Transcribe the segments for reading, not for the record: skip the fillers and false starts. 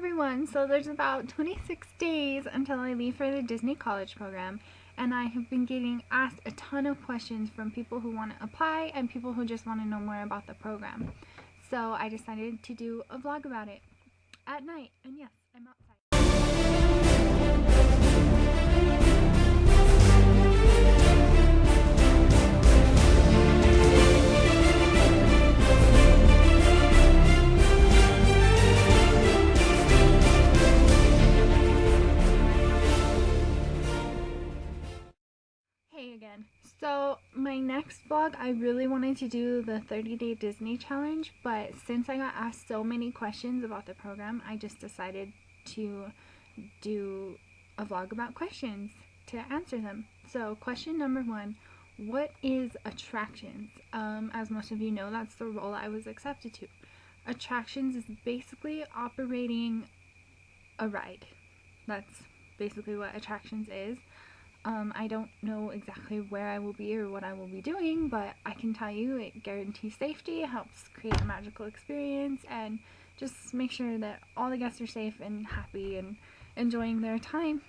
everyone! So there's about 26 days until I leave for the Disney College program, and I have been getting asked a ton of questions from people who want to apply and people who just want to know more about the program. So I decided to do a vlog about it at night, and yes, I'm outside. Again. So my next vlog, I really wanted to do the 30-day Disney challenge, but since I got asked so many questions about the program, I just decided to do a vlog about questions to answer them. So question number 1, what is attractions? As most of you know, that's the role I was accepted to. Attractions is basically operating a ride. That's basically what attractions is. I don't know exactly where I will be or what I will be doing, but I can tell you it guarantees safety, it helps create a magical experience, and just make sure that all the guests are safe and happy and enjoying their time.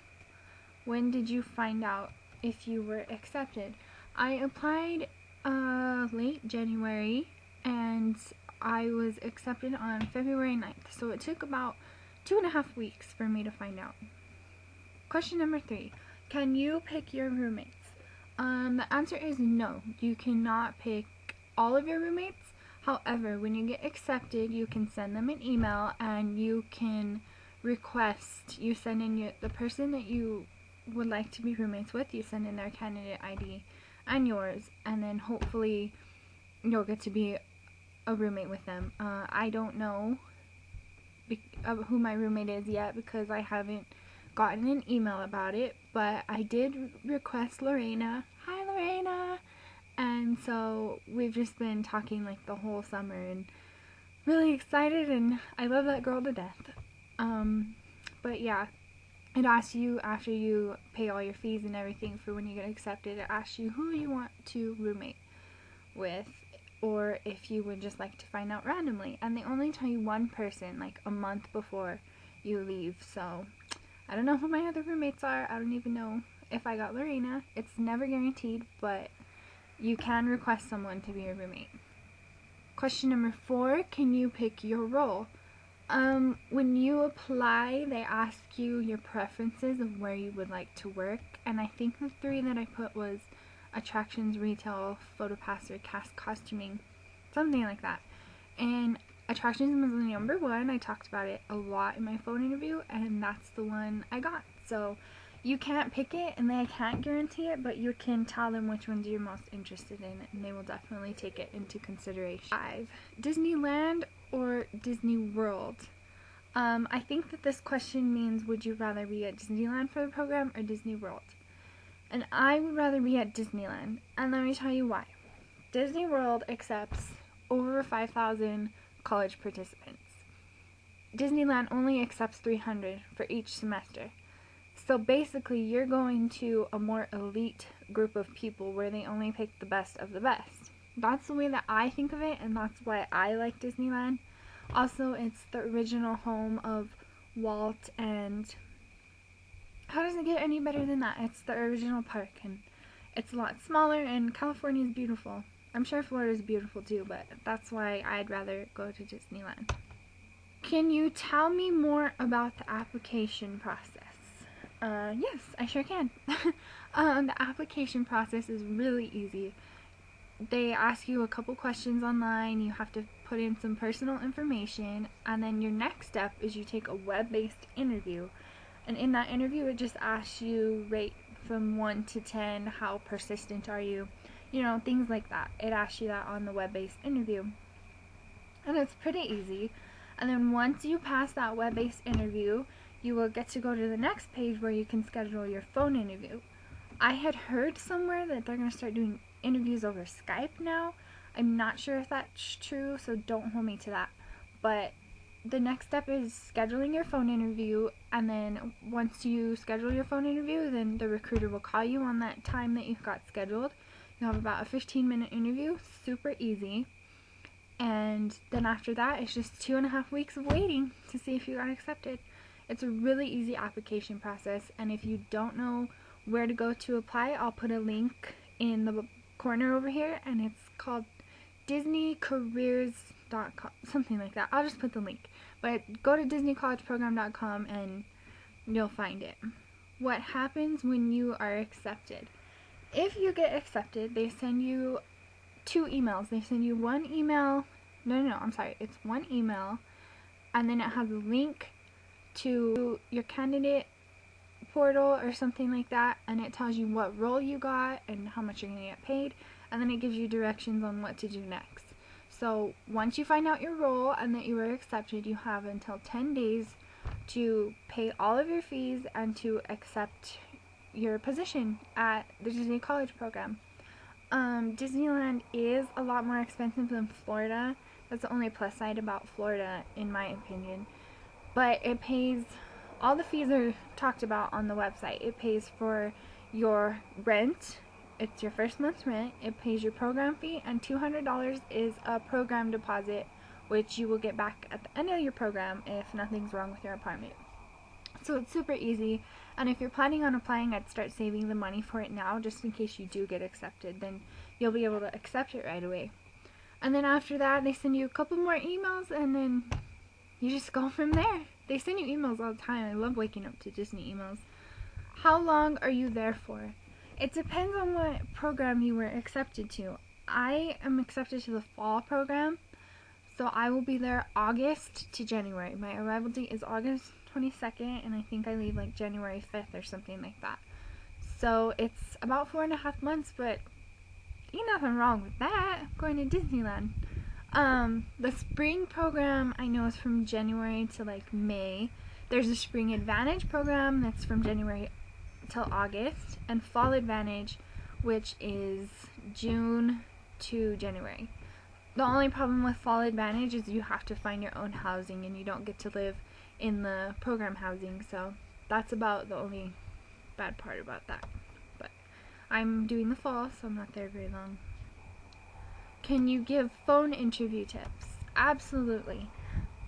When did you find out if you were accepted? I applied late January, and I was accepted on February 9th, so it took about 2.5 weeks for me to find out. Question number 3. Can you pick your roommates? The answer is no. You cannot pick all of your roommates. However, when you get accepted, you can send them an email and you can request, you send in the person that you would like to be roommates with, you send in their candidate ID and yours, and then hopefully you'll get to be a roommate with them. I don't know who my roommate is yet because I haven't gotten an email about it, but I did request Lorena. Hi Lorena! And so we've just been talking like the whole summer and really excited, and I love that girl to death. But yeah, it asks you after you pay all your fees and everything for when you get accepted, it asks you who you want to roommate with, or if you would just like to find out randomly, and they only tell you one person like a month before you leave. So I don't know who my other roommates are. I don't even know if I got Lorena. It's never guaranteed, but you can request someone to be your roommate. Question number 4, can you pick your role? When you apply, they ask you your preferences of where you would like to work, and I think the 3 that I put was attractions, retail, photo pass, or cast costuming, something like that. And attractions was the number 1. I talked about it a lot in my phone interview, and that's the one I got. So you can't pick it, and they can't guarantee it, but you can tell them which ones you're most interested in, and they will definitely take it into consideration. 5. Disneyland or Disney World? I think that this question means, would you rather be at Disneyland for the program or Disney World? And I would rather be at Disneyland, and let me tell you why. Disney World accepts over 5,000 college participants. Disneyland only accepts 300 for each semester. So basically you're going to a more elite group of people where they only pick the best of the best. That's the way that I think of it, and that's why I like Disneyland. Also, it's the original home of Walt, and how does it get any better than that? It's the original park, and it's a lot smaller, and California is beautiful. I'm sure Florida is beautiful too, but that's why I'd rather go to Disneyland. Can you tell me more about the application process? Yes, I sure can. The application process is really easy. They ask you a couple questions online, you have to put in some personal information, and then your next step is you take a web-based interview. And in that interview, it just asks you rate from 1 to 10, how persistent are you? You know, things like that. It asks you that on the web-based interview. And it's pretty easy. And then once you pass that web-based interview, you will get to go to the next page where you can schedule your phone interview. I had heard somewhere that they're going to start doing interviews over Skype now. I'm not sure if that's true, so don't hold me to that. But the next step is scheduling your phone interview, and then once you schedule your phone interview, then the recruiter will call you on that time that you've got scheduled. You'll have about a 15-minute interview, super easy. And then after that, it's just 2.5 weeks of waiting to see if you got accepted. It's a really easy application process, and if you don't know where to go to apply, I'll put a link in the corner over here, and it's called disneycareers.com, something like that. I'll just put the link. But go to disneycollegeprogram.com and you'll find it. What happens when you are accepted? If you get accepted, they send you 2 emails. They send you one email. It's one email, and then it has a link to your candidate portal or something like that, and it tells you what role you got and how much you're going to get paid, and then it gives you directions on what to do next. So once you find out your role and that you were accepted, you have until 10 days to pay all of your fees and to accept your position at the Disney College program. Disneyland is a lot more expensive than Florida. That's the only plus side about Florida, in my opinion. But it pays, all the fees are talked about on the website. It pays for your rent. It's your first month's rent. It pays your program fee, and $200 is a program deposit, which you will get back at the end of your program if nothing's wrong with your apartment. So it's super easy, and if you're planning on applying, I'd start saving the money for it now, just in case you do get accepted. Then you'll be able to accept it right away. And then after that, they send you a couple more emails, and then you just go from there. They send you emails all the time. I love waking up to Disney emails. How long are you there for? It depends on what program you were accepted to. I am accepted to the fall program, so I will be there August to January. My arrival date is August 22nd, and I think I leave like January 5th or something like that. So it's about 4.5 months, but ain't nothing wrong with that. I'm going to Disneyland. The spring program I know is from January to like May. There's a spring advantage program that's from January till August, and fall advantage, which is June to January. The only problem with fall advantage is you have to find your own housing, and you don't get to live in the program housing, so that's about the only bad part about that. But I'm doing the fall, so I'm not there very long. Can you give phone interview tips? Absolutely.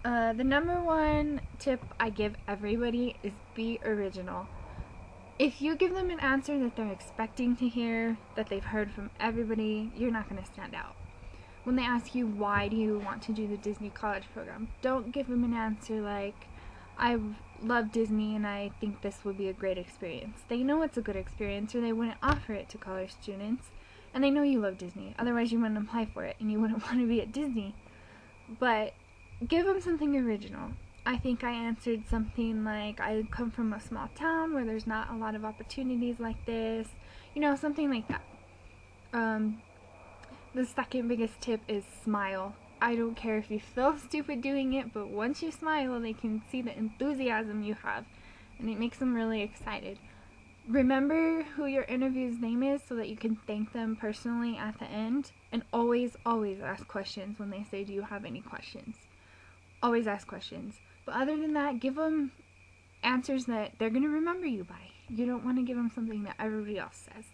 The number one tip I give everybody is be original. If you give them an answer that they're expecting to hear, that they've heard from everybody, you're not going to stand out. When they ask you, why do you want to do the Disney College program, don't give them an answer like, I love Disney and I think this would be a great experience. They know it's a good experience, or they wouldn't offer it to college students, and they know you love Disney. Otherwise you wouldn't apply for it, and you wouldn't want to be at Disney. But give them something original. I think I answered something like, I come from a small town where there's not a lot of opportunities like this. You know, something like that. The second biggest tip is smile. I don't care if you feel stupid doing it, but once you smile, they can see the enthusiasm you have, and it makes them really excited. Remember who your interview's name is so that you can thank them personally at the end, and always, always ask questions when they say, do you have any questions? Always ask questions. But other than that, give them answers that they're going to remember you by. You don't want to give them something that everybody else says.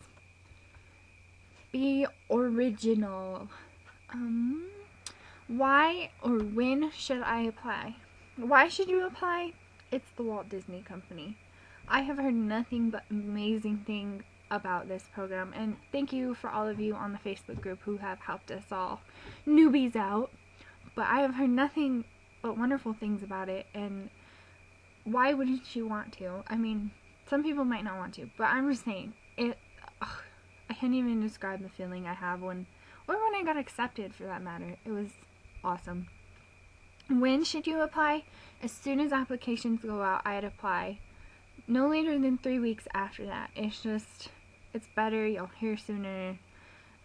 Be original. Why or when should I apply? Why should you apply? It's the Walt Disney Company. I have heard nothing but amazing things about this program, and thank you for all of you on the Facebook group who have helped us all newbies out. But I have heard nothing but wonderful things about it, and why wouldn't you want to? I mean, some people might not want to, but I'm just saying, I can't even describe the feeling I have when I got accepted, for that matter. It was awesome. When should you apply? As soon as applications go out, I'd apply. No later than 3 weeks after that. It's better, you'll hear sooner,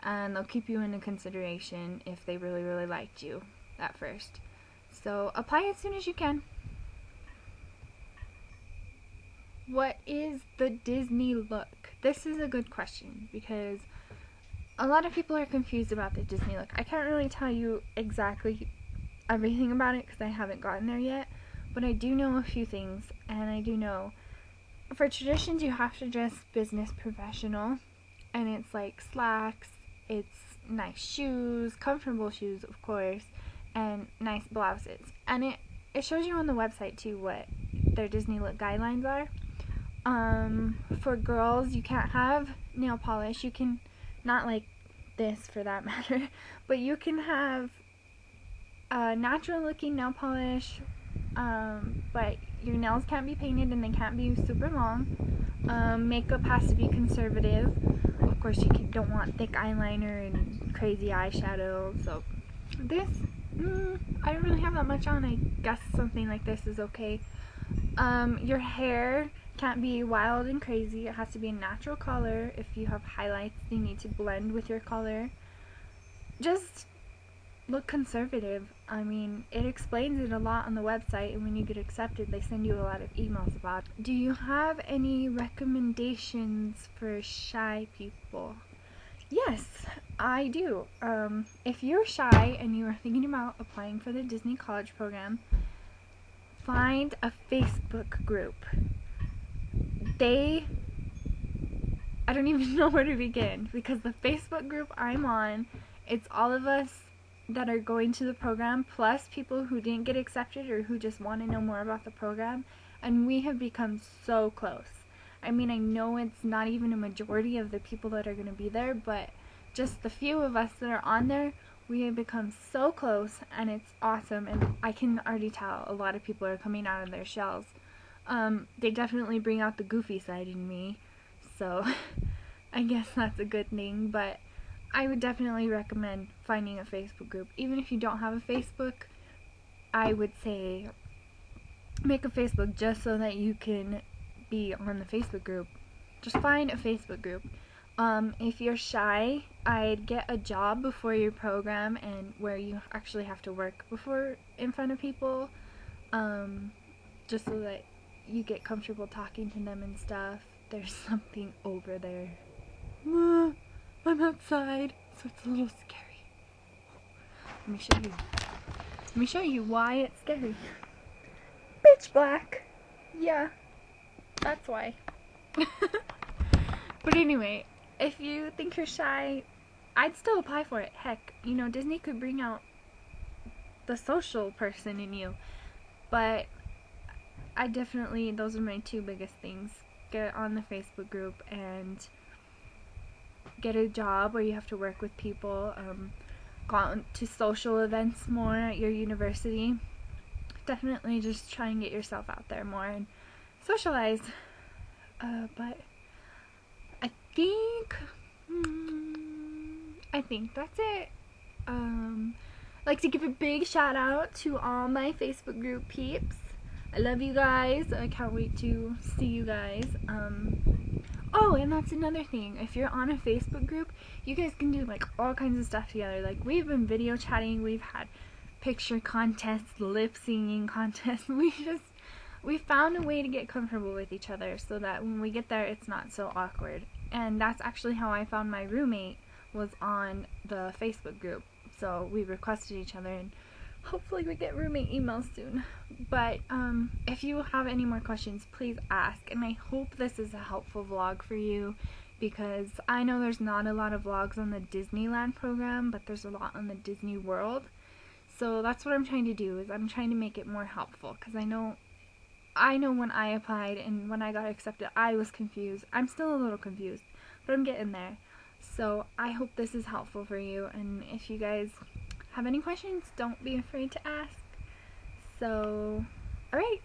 and they'll keep you into consideration if they really, really liked you at first. So apply as soon as you can. What is the Disney look? This is a good question because a lot of people are confused about the Disney look. I can't really tell you exactly everything about it because I haven't gotten there yet, but I do know a few things, and I do know for traditions you have to dress business professional, and it's like slacks It's nice shoes, comfortable shoes, of course, and nice blouses. And it shows you on the website too what their Disney look guidelines are. For girls, you can't have nail polish. You can, not like this for that matter, but you can have natural looking nail polish, but your nails can't be painted and they can't be super long. Makeup has to be conservative. Of course, you don't want thick eyeliner and crazy eyeshadow. So this, I don't really have that much on. I guess something like this is okay. Your hair can't be wild and crazy. It has to be a natural color. If you have highlights, you need to blend with your color. Just look conservative. I mean, it explains it a lot on the website, and when you get accepted, they send you a lot of emails about it. Do you have any recommendations for shy people? Yes, I do. If you're shy and you are thinking about applying for the Disney College program, find a Facebook group. I don't even know where to begin, because the Facebook group I'm on, it's all of us that are going to the program, plus people who didn't get accepted or who just want to know more about the program, and we have become so close. I mean, I know it's not even a majority of the people that are going to be there, but just the few of us that are on there, we have become so close, and it's awesome, and I can already tell a lot of people are coming out of their shells. They definitely bring out the goofy side in me, so I guess that's a good thing, but I would definitely recommend finding a Facebook group. Even if you don't have a Facebook, I would say make a Facebook just so that you can be on the Facebook group. Just find a Facebook group. If you're shy, I'd get a job before your program and where you actually have to work before in front of people, just so that you get comfortable talking to them and stuff. There's something over there. I'm outside, so it's a little scary. Let me show you why it's scary. Pitch black. Yeah, that's why. But anyway, if you think you're shy, I'd still apply for it. Heck, you know, Disney could bring out the social person in you. But I definitely, those are my two biggest things. Get on the Facebook group and get a job where you have to work with people. Go out to social events more at your university. Definitely just try and get yourself out there more and socialize. But I think that's it. I'd like to give a big shout out to all my Facebook group peeps. I love you guys. I can't wait to see you guys. Oh, and that's another thing. If you're on a Facebook group, you guys can do like all kinds of stuff together. Like, we've been video chatting, we've had picture contests, lip singing contests. We found a way to get comfortable with each other so that when we get there, it's not so awkward. And that's actually how I found my roommate, was on the Facebook group. So we requested each other, and hopefully we get roommate emails soon. But if you have any more questions, please ask. And I hope this is a helpful vlog for you, because I know there's not a lot of vlogs on the Disneyland program, but there's a lot on the Disney World. So that's what I'm trying to do, is I'm trying to make it more helpful, because I know when I applied and when I got accepted, I was confused. I'm still a little confused, but I'm getting there. So I hope this is helpful for you, and if you guys have any questions, don't be afraid to ask. So, alright,